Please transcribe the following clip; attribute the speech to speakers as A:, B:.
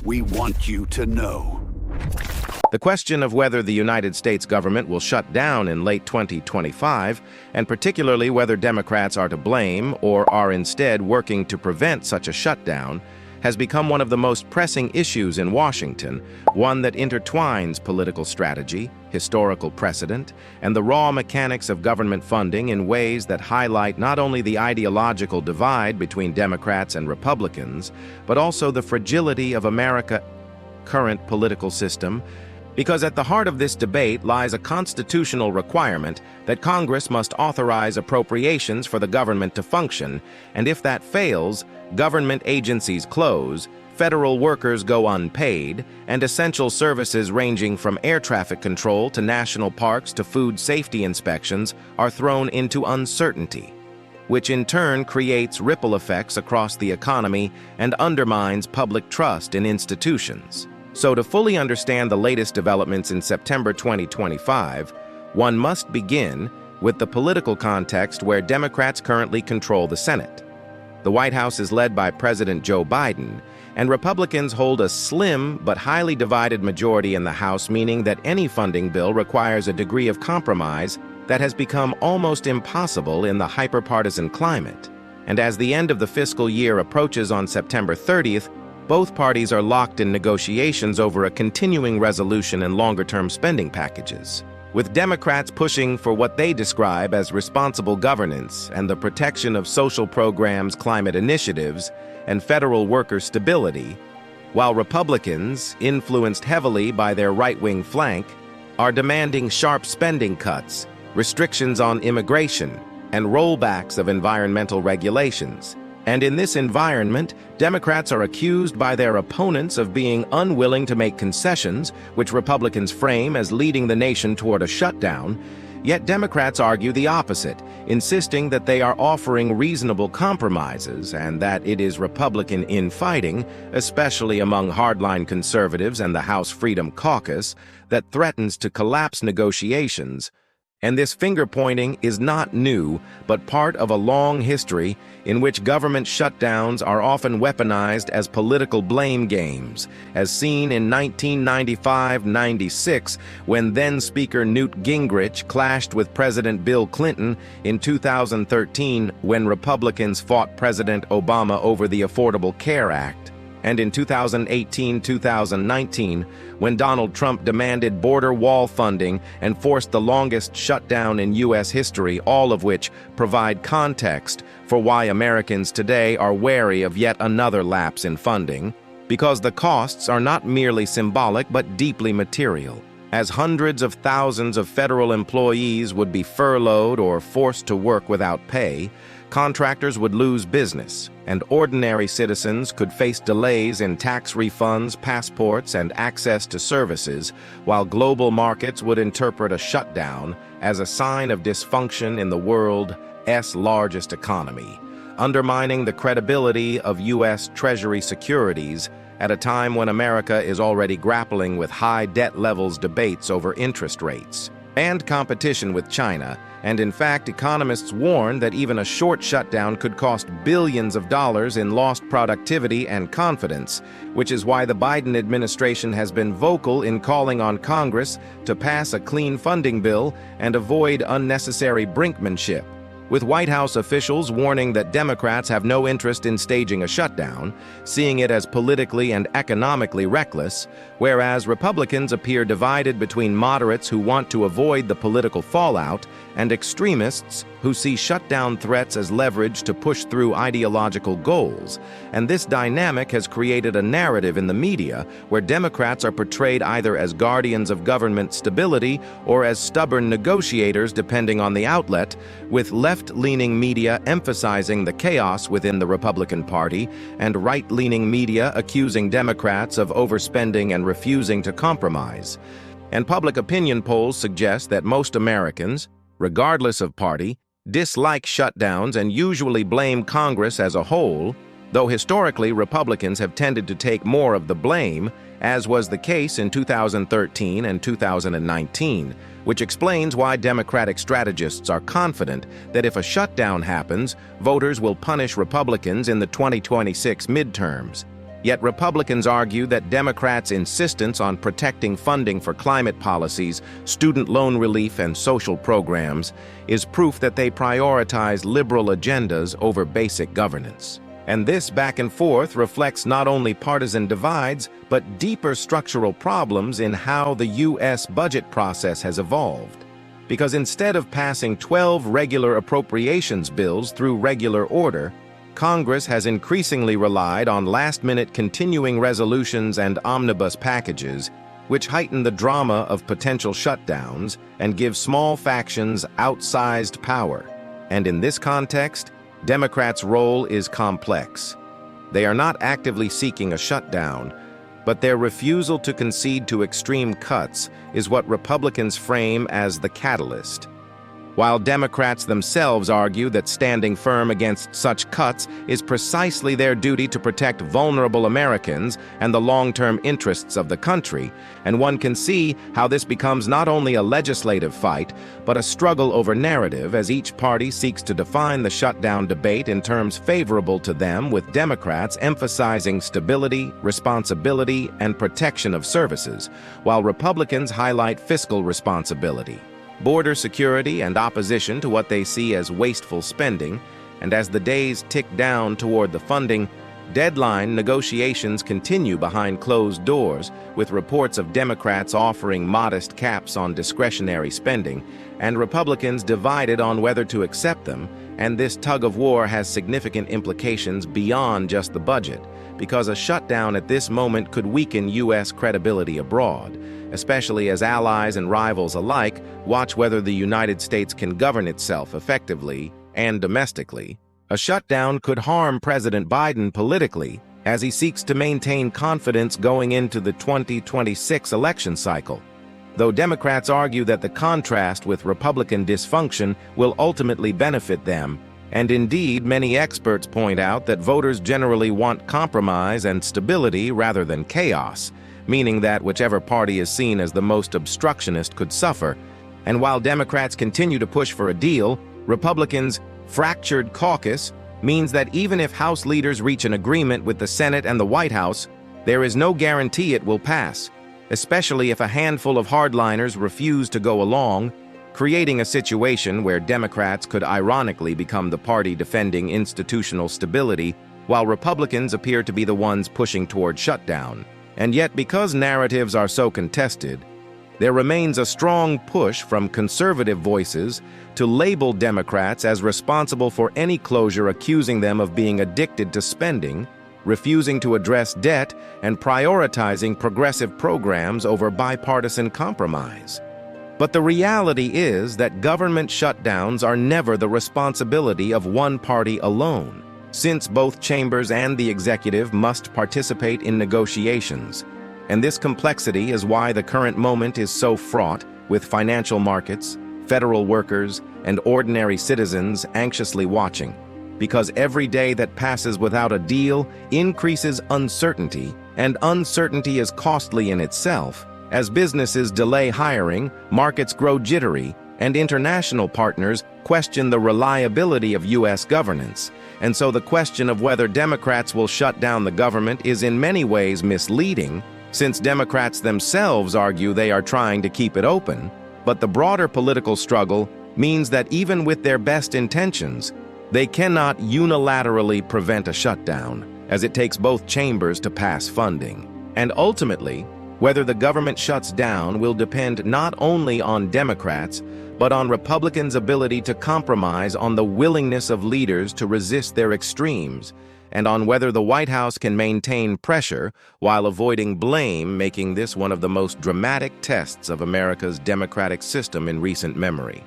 A: we want you to know.
B: The question of whether the United States government will shut down in late 2025, and particularly whether Democrats are to blame or are instead working to prevent such a shutdown, has become one of the most pressing issues in Washington, one that intertwines political strategy, historical precedent, and the raw mechanics of government funding in ways that highlight not only the ideological divide between Democrats and Republicans, but also the fragility of America's current political system, because at the heart of this debate lies a constitutional requirement that Congress must authorize appropriations for the government to function, and if that fails, government agencies close, federal workers go unpaid, and essential services ranging from air traffic control to national parks to food safety inspections are thrown into uncertainty, which in turn creates ripple effects across the economy and undermines public trust in institutions. So to fully understand the latest developments in September 2025, one must begin with the political context where Democrats currently control the Senate. The White House is led by President Joe Biden, and Republicans hold a slim but highly divided majority in the House, meaning that any funding bill requires a degree of compromise that has become almost impossible in the hyper-partisan climate. And as the end of the fiscal year approaches on September 30th, both parties are locked in negotiations over a continuing resolution and longer-term spending packages, with Democrats pushing for what they describe as responsible governance and the protection of social programs, climate initiatives, and federal worker stability, while Republicans, influenced heavily by their right-wing flank, are demanding sharp spending cuts, restrictions on immigration, and rollbacks of environmental regulations. And in this environment, Democrats are accused by their opponents of being unwilling to make concessions, which Republicans frame as leading the nation toward a shutdown. Yet Democrats argue the opposite, insisting that they are offering reasonable compromises and that it is Republican infighting, especially among hardline conservatives and the House Freedom Caucus, that threatens to collapse negotiations. And this finger-pointing is not new, but part of a long history in which government shutdowns are often weaponized as political blame games, as seen in 1995-96 when then-Speaker Newt Gingrich clashed with President Bill Clinton, in 2013 when Republicans fought President Obama over the Affordable Care Act, and in 2018-2019, when Donald Trump demanded border wall funding and forced the longest shutdown in U.S. history, all of which provide context for why Americans today are wary of yet another lapse in funding, because the costs are not merely symbolic but deeply material. As hundreds of thousands of federal employees would be furloughed or forced to work without pay, contractors would lose business, and ordinary citizens could face delays in tax refunds, passports, and access to services, while global markets would interpret a shutdown as a sign of dysfunction in the world's largest economy, undermining the credibility of U.S. Treasury securities at a time when America is already grappling with high debt levels, debates over interest rates, and competition with China. And in fact, economists warn that even a short shutdown could cost billions of dollars in lost productivity and confidence, which is why the Biden administration has been vocal in calling on Congress to pass a clean funding bill and avoid unnecessary brinkmanship, with White House officials warning that Democrats have no interest in staging a shutdown, seeing it as politically and economically reckless, whereas Republicans appear divided between moderates who want to avoid the political fallout and extremists who see shutdown threats as leverage to push through ideological goals. And this dynamic has created a narrative in the media where Democrats are portrayed either as guardians of government stability or as stubborn negotiators, depending on the outlet, with left-leaning media emphasizing the chaos within the Republican Party and right-leaning media accusing Democrats of overspending and refusing to compromise. And public opinion polls suggest that most Americans, regardless of party, dislike shutdowns and usually blame Congress as a whole, though historically Republicans have tended to take more of the blame, as was the case in 2013 and 2019, which explains why Democratic strategists are confident that if a shutdown happens, voters will punish Republicans in the 2026 midterms. Yet Republicans argue that Democrats' insistence on protecting funding for climate policies, student loan relief, and social programs is proof that they prioritize liberal agendas over basic governance. And this back and forth reflects not only partisan divides, but deeper structural problems in how the U.S. budget process has evolved. Because instead of passing 12 regular appropriations bills through regular order, Congress has increasingly relied on last-minute continuing resolutions and omnibus packages, which heighten the drama of potential shutdowns and give small factions outsized power. And in this context, Democrats' role is complex. They are not actively seeking a shutdown, but their refusal to concede to extreme cuts is what Republicans frame as the catalyst. While Democrats themselves argue that standing firm against such cuts is precisely their duty to protect vulnerable Americans and the long-term interests of the country, and one can see how this becomes not only a legislative fight, but a struggle over narrative as each party seeks to define the shutdown debate in terms favorable to them, with Democrats emphasizing stability, responsibility, and protection of services, while Republicans highlight fiscal responsibility, border security, and opposition to what they see as wasteful spending. And as the days tick down toward the funding deadline, negotiations continue behind closed doors, with reports of Democrats offering modest caps on discretionary spending, and Republicans divided on whether to accept them. And this tug-of-war has significant implications beyond just the budget, because a shutdown at this moment could weaken U.S. credibility abroad, especially as allies and rivals alike watch whether the United States can govern itself effectively and domestically. A shutdown could harm President Biden politically as he seeks to maintain confidence going into the 2026 election cycle, though Democrats argue that the contrast with Republican dysfunction will ultimately benefit them. And indeed, many experts point out that voters generally want compromise and stability rather than chaos, meaning that whichever party is seen as the most obstructionist could suffer. And while Democrats continue to push for a deal, Republicans' fractured caucus means that even if House leaders reach an agreement with the Senate and the White House, there is no guarantee it will pass, especially if a handful of hardliners refuse to go along, creating a situation where Democrats could ironically become the party defending institutional stability, while Republicans appear to be the ones pushing toward shutdown. And yet, because narratives are so contested, there remains a strong push from conservative voices to label Democrats as responsible for any closure, accusing them of being addicted to spending, refusing to address debt, and prioritizing progressive programs over bipartisan compromise. But the reality is that government shutdowns are never the responsibility of one party alone, since both chambers and the executive must participate in negotiations. And this complexity is why the current moment is so fraught, with financial markets, federal workers, and ordinary citizens anxiously watching. Because every day that passes without a deal increases uncertainty, and uncertainty is costly in itself. As businesses delay hiring, markets grow jittery, and international partners question the reliability of U.S. governance. And so the question of whether Democrats will shut down the government is in many ways misleading, since Democrats themselves argue they are trying to keep it open. But the broader political struggle means that even with their best intentions, they cannot unilaterally prevent a shutdown, as it takes both chambers to pass funding. And ultimately, whether the government shuts down will depend not only on Democrats, but on Republicans' ability to compromise, on the willingness of leaders to resist their extremes, and on whether the White House can maintain pressure while avoiding blame, making this one of the most dramatic tests of America's democratic system in recent memory.